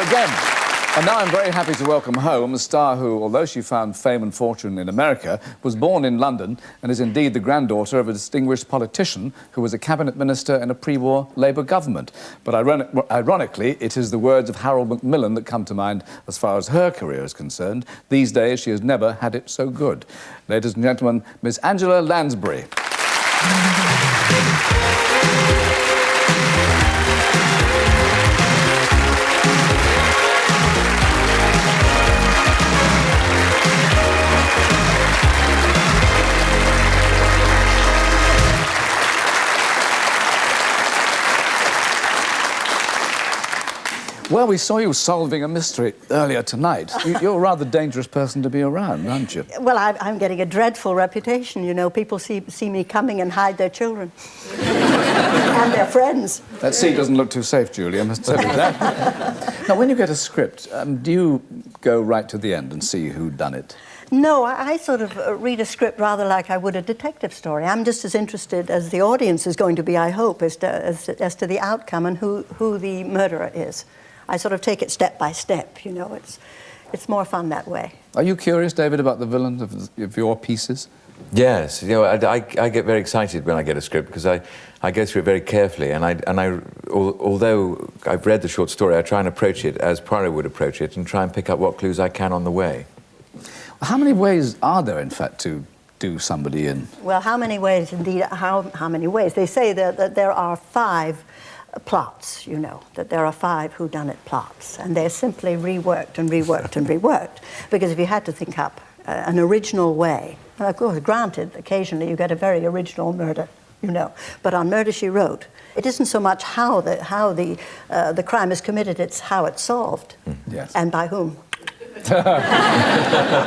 again. And now I'm very happy to welcome home a star who, although she found fame and fortune in America, was born in London and is indeed the granddaughter of a distinguished politician who was a cabinet minister in a pre-war Labour government. But ironically, it is the words of Harold Macmillan that come to mind as far as her career is concerned. These days, she has never had it so good. Ladies and gentlemen, Miss Angela Lansbury. Well, we saw you solving a mystery earlier tonight. You're a rather dangerous person to be around, aren't you? Well, I'm getting a dreadful reputation, you know. People see me coming and hide their children. And their friends. That seat doesn't look too safe, Julie, I must tell you that. Now, when you get a script, do you go right to the end and see who'd done it? No, I sort of read a script rather like I would a detective story. I'm just as interested as the audience is going to be, I hope, as to the outcome and who the murderer is. I sort of take it step by step, you know. It's more fun that way. Are you curious, David, about the villains of your pieces? Yes, you know, I get very excited when I get a script because I go through it very carefully, and although I've read the short story, I try and approach it as Poirot would approach it and try and pick up what clues I can on the way. How many ways are there, in fact, to do somebody in? Well, how many ways, indeed, how many ways? They say that there are 5 plots, you know, that there are 5 whodunit plots, and they're simply reworked and reworked and reworked. Because if you had to think up an original way, and of course, granted, occasionally you get a very original murder, you know, but on Murder, She Wrote, it isn't so much how the crime is committed, it's how it's solved. Yes. And by whom. Well,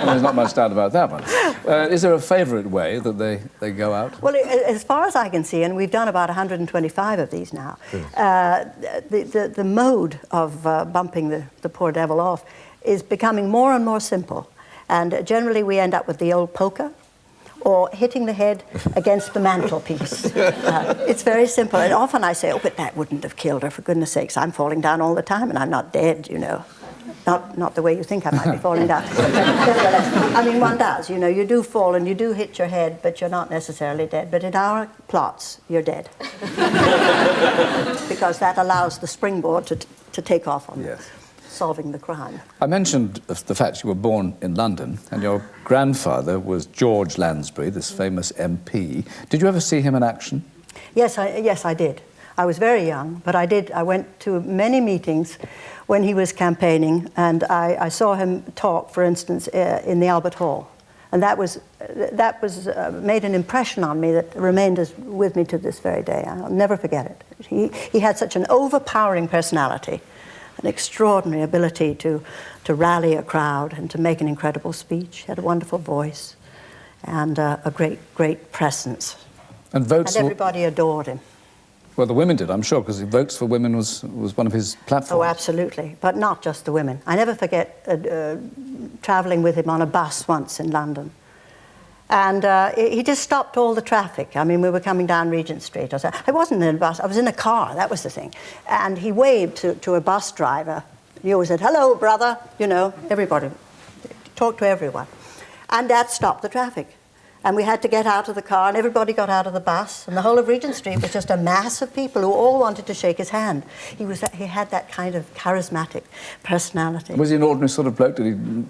there's not much doubt about that one. Is there a favourite way that they go out? Well, as far as I can see, and we've done about 125 of these now, the mode of bumping the poor devil off is becoming more and more simple. And generally we end up with the old poker or hitting the head against the mantelpiece. It's very simple. And often I say, oh, but that wouldn't have killed her, for goodness sakes. I'm falling down all the time and I'm not dead, you know. Not the way you think I might be falling down. I mean, one does, you know, you do fall and you do hit your head, but you're not necessarily dead. But in our plots, you're dead. Because that allows the springboard to take off on solving the crime. I mentioned the fact you were born in London, and your grandfather was George Lansbury, this famous MP. Did you ever see him in action? Yes, I did. I was very young, but I went to many meetings when he was campaigning, and I saw him talk, for instance, in the Albert Hall. And that made an impression on me that remained with me to this very day. I'll never forget it. He had such an overpowering personality, an extraordinary ability to rally a crowd and to make an incredible speech. He had a wonderful voice and a great presence. And everybody adored him. Well, the women did, I'm sure, because Votes for Women was one of his platforms. Oh, absolutely. But not just the women. I never forget travelling with him on a bus once in London. And he just stopped all the traffic. I mean, we were coming down Regent Street. I wasn't in a bus, I was in a car, that was the thing. And he waved to a bus driver. He always said, hello, brother, you know, everybody. Talked to everyone. And that stopped the traffic. And we had to get out of the car, and everybody got out of the bus, and the whole of Regent Street was just a mass of people who all wanted to shake his hand. He had that kind of charismatic personality. Was he an ordinary sort of bloke?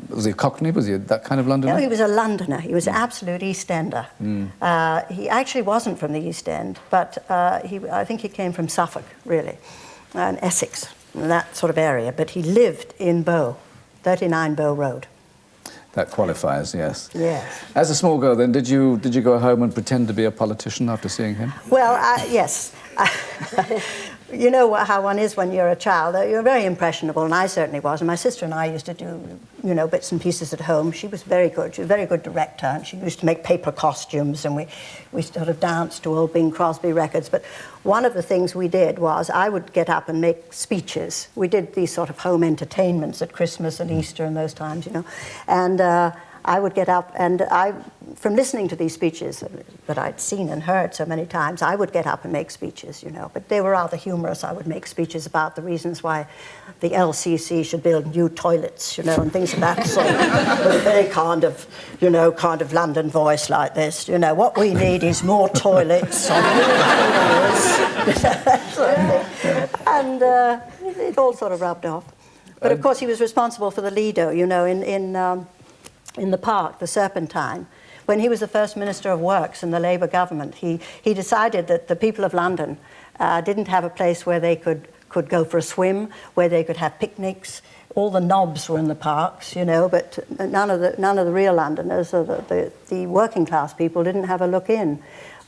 Was he a Cockney? Was he that kind of Londoner? No, he was a Londoner. He was an absolute East Ender. He actually wasn't from the East End, but I think he came from Suffolk, really, and Essex, that sort of area. But he lived in Bow, 39 Bow Road. That qualifies, yes. Yes. As a small girl, then, did you go home and pretend to be a politician after seeing him? Well, yes. You know how one is when you're a child. You're very impressionable, and I certainly was. And my sister and I used to do, you know, bits and pieces at home. She was very good. She was a very good director, and she used to make paper costumes, and we sort of danced to old Bing Crosby records. But one of the things we did was I would get up and make speeches. We did these sort of home entertainments at Christmas and Easter and those times, you know. And I would get up and from listening to these speeches that I'd seen and heard so many times, I would get up and make speeches, you know, but they were rather humorous. I would make speeches about the reasons why the LCC should build new toilets, you know, and things of that sort, with a very kind of London voice like this, you know, what we need is more toilets on that sort of thing. And it all sort of rubbed off. But of course he was responsible for the Lido, you know, in the park, the Serpentine. When he was the first Minister of Works in the Labour government, he decided that the people of London didn't have a place where they could go for a swim, where they could have picnics. All the knobs were in the parks, you know, but none of the real Londoners, or the working class people, didn't have a look in.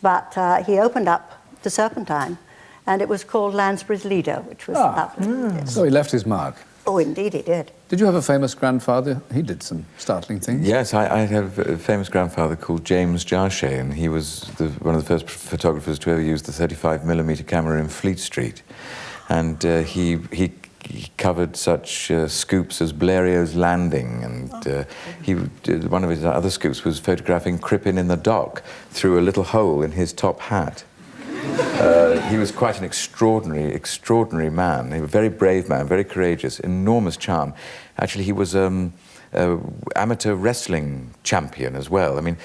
But he opened up the Serpentine, and it was called Lansbury's Lido, which was lovely. Yes. So he left his mark. Oh, indeed he did. Did you have a famous grandfather? He did some startling things. Yes, I have a famous grandfather called James Suchet, and he was one of the first photographers to ever use the 35mm camera in Fleet Street. And he covered such scoops as Blériot's Landing, and one of his other scoops was photographing Crippen in the dock through a little hole in his top hat. He was quite an extraordinary man. He was a very brave man, very courageous, enormous charm. Actually, he was an amateur wrestling champion as well. I mean,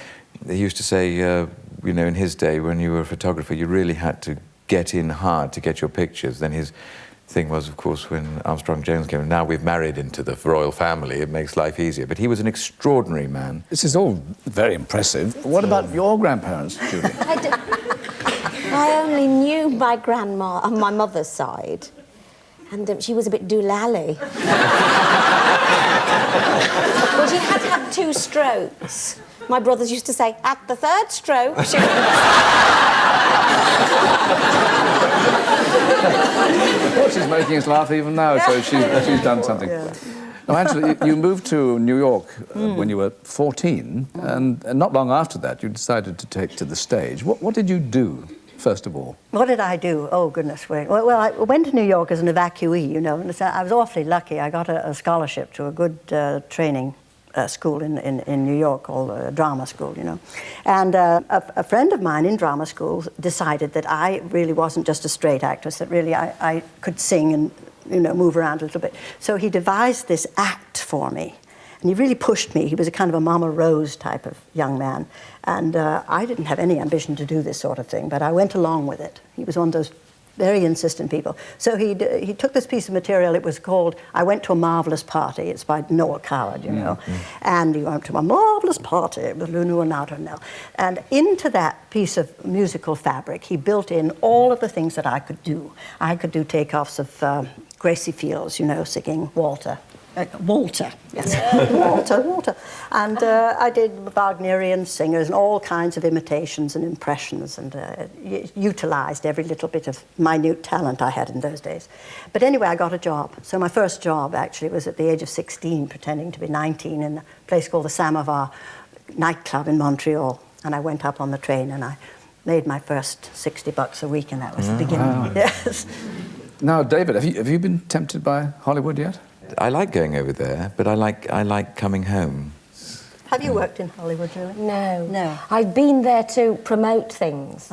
he used to say, you know, in his day, when you were a photographer, you really had to get in hard to get your pictures. Then his thing was, of course, when Armstrong Jones came, now we've married into the royal family, it makes life easier. But he was an extraordinary man. This is all very impressive. What about your grandparents, Julie? I only knew my grandma on my mother's side, and she was a bit doolally. Well, she had had 2 strokes. My brothers used to say, at the 3rd stroke, she Well, she's making us laugh even now, so she's done something. Yeah. Now, Angela, you moved to New York when you were 14, and not long after that, you decided to take to the stage. What did you do, first of all? What did I do? Oh, goodness. Well, I went to New York as an evacuee, you know, and I was awfully lucky. I got a scholarship to a good training school in New York, called a drama school, you know. And a friend of mine in drama school decided that I really wasn't just a straight actress, that really I could sing and, you know, move around a little bit. So he devised this act for me. And he really pushed me. He was a kind of a Mama Rose type of young man. And I didn't have any ambition to do this sort of thing, but I went along with it. He was one of those very insistent people. So he took this piece of material. It was called I Went to a Marvelous Party. It's by Noah Coward, you know. And he went to a marvelous party with Lunu and Nell. And into that piece of musical fabric, he built in all of the things that I could do. I could do takeoffs of Gracie Fields, you know, singing Walter. Walter, yes. Walter. And I did Wagnerian singers and all kinds of imitations and impressions, and utilised every little bit of minute talent I had in those days. But anyway, I got a job. So my first job, actually, was at the age of 16, pretending to be 19, in a place called the Samovar nightclub in Montreal. And I went up on the train, and I made my first $60 a week, and that was the beginning. Wow. Yes. Now, David, have you been tempted by Hollywood yet? I like going over there, but I like coming home. Have you worked in Hollywood, Julie? No. No. I've been there to promote things.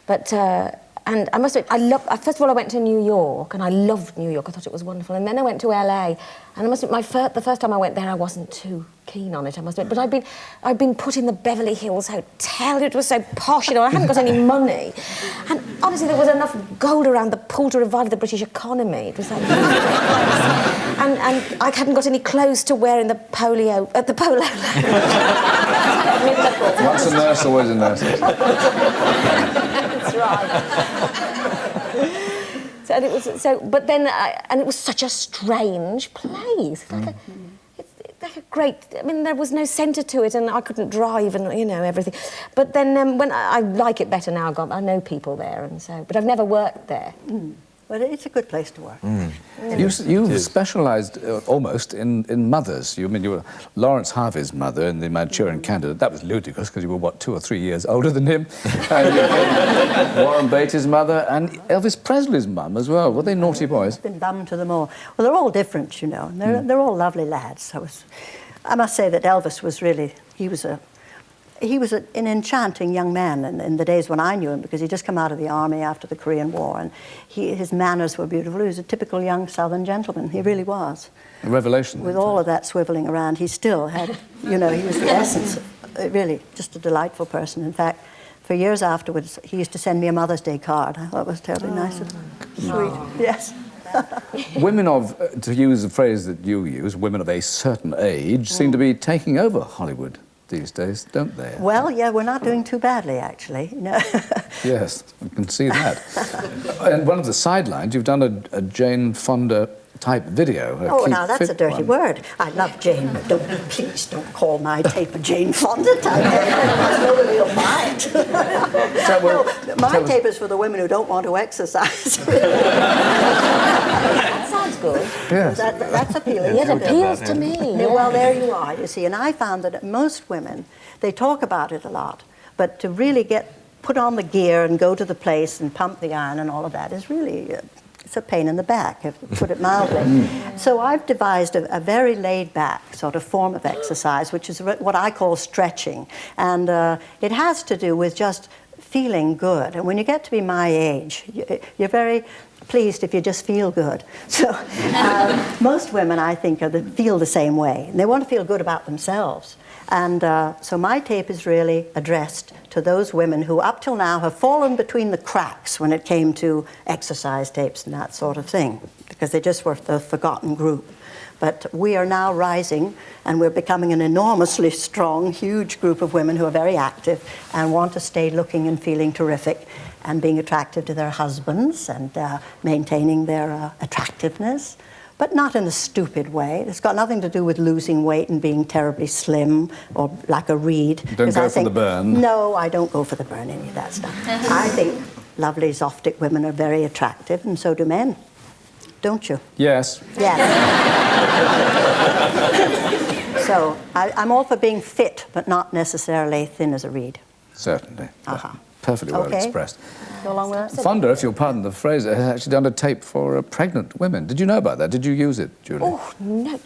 But, and I must admit, first of all, I went to New York, and I loved New York. I thought it was wonderful. And then I went to LA, and I must admit, the first time I went there, I wasn't too keen on it, I must admit. But I'd been put in the Beverly Hills Hotel. It was so posh, you know, I hadn't got any money. And honestly, there was enough gold around the pool to revive the British economy. It was like... and I hadn't got any clothes to wear in the polo lounge. Once a nurse, always a nurse. That's right. But then, and it was such a strange place. It's like a great. I mean, there was no centre to it, and I couldn't drive, and you know everything. But then, when I like it better now, I know people there, and so. But I've never worked there. But it's a good place to work. You specialised almost in mothers. You were Lawrence Harvey's mother in The Manchurian Candidate. That was ludicrous because you were, 2 or 3 years older than him. And Warren Beatty's mother and Elvis Presley's mum as well. Were they naughty boys? I've been bummed to them all. Well, they're all different, you know. And they're all lovely lads. I must say that Elvis was really, he was an enchanting young man in the days when I knew him, because he'd just come out of the army after the Korean War, and his manners were beautiful. He was a typical young Southern gentleman. He really was. A revelation. With all of that swiveling around, he still had, you know, he was the essence of, really, just a delightful person. In fact, for years afterwards, he used to send me a Mother's Day card. I thought it was terribly nice of him. Sweet, yes. Women of, to use a phrase that you use, women of a certain age, seem to be taking over Hollywood these days, don't they? Well, yeah, we're not doing too badly, actually. You know? Yes, I can see that. And one of the sidelines, you've done a Jane Fonda type video. Oh, now that's a dirty word. I love Jane, but please don't call my tape a Jane Fonda type. Nobody will buy it. No, my tape is for the women who don't want to exercise. That sounds good. Yes. That's appealing. It appeals to me. Yeah, well, there you are, you see. And I found that most women, they talk about it a lot, but to really put on the gear and go to the place and pump the iron and all of that is really... it's a pain in the back, to put it mildly. So I've devised a very laid-back sort of form of exercise, which is what I call stretching. And it has to do with just feeling good. And when you get to be my age, you're very pleased if you just feel good. So most women, I think, feel the same way. And they want to feel good about themselves. And so my tape is really addressed to those women who up till now have fallen between the cracks when it came to exercise tapes and that sort of thing, because they just were the forgotten group. But we are now rising, and we're becoming an enormously strong, huge group of women who are very active and want to stay looking and feeling terrific and being attractive to their husbands and maintaining their attractiveness. But not in a stupid way. It's got nothing to do with losing weight and being terribly slim or like a reed. Don't go for the burn. No, I don't go for the burn, any of that stuff. I think lovely Zoftic women are very attractive, and so do men. Don't you? Yes. Yes. So I'm all for being fit, but not necessarily thin as a reed. Certainly. Perfectly well expressed. Go along with that? Fonda, if you'll pardon the phrase, has actually done a tape for pregnant women. Did you know about that? Did you use it, Julie? Oh, no.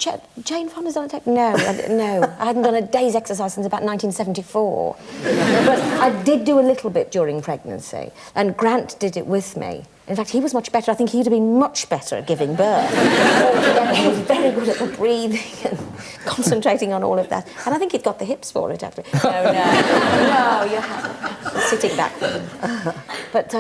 Jane Fonda's done a tape? No, no. I hadn't done a day's exercise since about 1974. But I did do a little bit during pregnancy, and Grant did it with me. In fact, he was much better. I think he'd have been much better at giving birth. He was very good at the breathing and concentrating on all of that. And I think he'd got the hips for it, actually. No, you haven't. Sitting back. But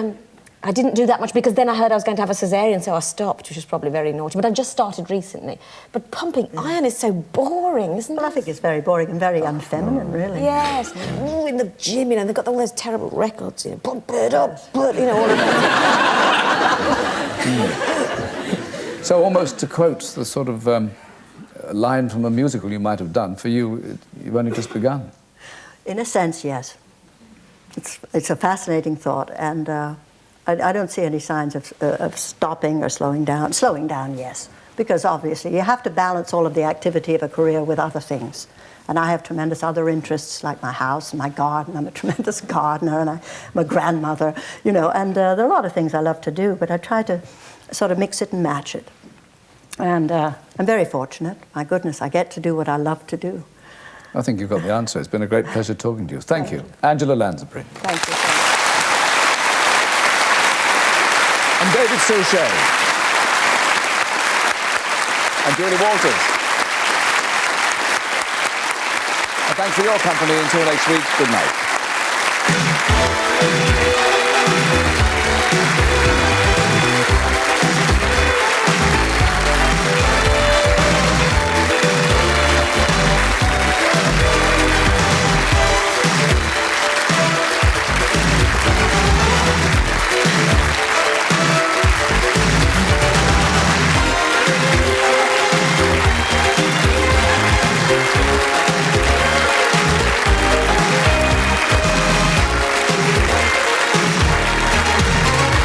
I didn't do that much because then I heard I was going to have a cesarean, so I stopped, which was probably very naughty. But I just started recently. But pumping iron is so boring, isn't it? Well, I think it's very boring and very unfeminine, really. Yes. Ooh, in the gym, you know, they've got all those terrible records, you know, pump it up, all of that. So almost to quote the sort of line from a musical you might have done, for you, you've only just begun. In a sense, yes. It's a fascinating thought, and I don't see any signs of stopping or slowing down. Slowing down, yes, because obviously you have to balance all of the activity of a career with other things. And I have tremendous other interests, like my house and my garden. I'm a tremendous gardener, and I'm a grandmother, you know, and there are a lot of things I love to do, but I try to sort of mix it and match it. And I'm very fortunate. My goodness, I get to do what I love to do. I think you've got the answer. It's been a great pleasure talking to you. Thank you. Angela Lansbury. Thank you so much. And David Suchet. And Julie Walters. And thanks for your company. Until next week, good night.